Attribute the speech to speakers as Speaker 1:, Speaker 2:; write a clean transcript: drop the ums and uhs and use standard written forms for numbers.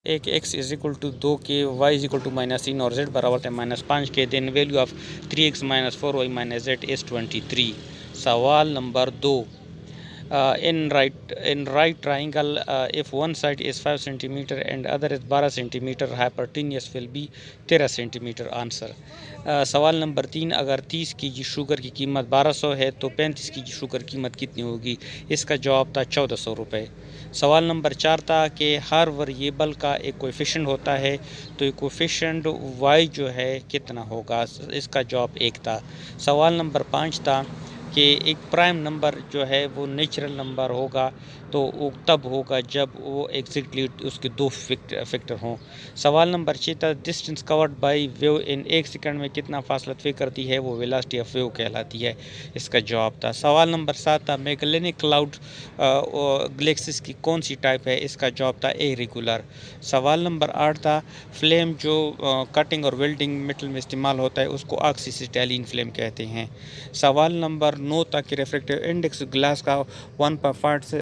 Speaker 1: एक x is equal to 2 के, y is equal to -3 और z बराबर है -5 के, then value of 3x - 4y - z is 23। सवाल number 2, in right triangle, if one side is 5 centimeter and other is 12 centimeter, hypotenuse will be 13 centimeter। Answer. सवाल number 3, अगर 30 kg sugar की कीमत 1200 है तो 35 kg शुगर की कीमत कितनी होगी? इसका जवाब था 1400 रुपये। सवाल नंबर 4 था कि हर वेरिएबल का एक कोएफिशिएंट होता है, तो ये कोएफिशिएंट y जो है कितना होगा? इसका जवाब 1 था। सवाल नंबर 5 था कि एक प्राइम नंबर जो है वो नेचुरल नंबर होगा, तो वो तब होगा जब वो एग्जैक्टली उसके 2 फैक्टर हों। सवाल नंबर 6 था, distance covered by wave in 1 second में कितना फासला तय करती है? वो वेलोसिटी ऑफ वेव कहलाती है। इसका जवाब था। सवाल नंबर 7 था, मैगेलेनिक क्लाउड गैलेक्सीज की कौन सी टाइप है? इसका जवाब था इरेगुलर। सवाल नंबर 8 था, फ्लेम जो कटिंग और वेल्डिंग मेटल में इस्तेमाल होता है उसको ऑक्सीसिटाइलिन फ्लेम कहते हैं। सवाल नंबर 9 तक रिफ्रैक्टिव इंडेक्स ग्लास का 1/5 से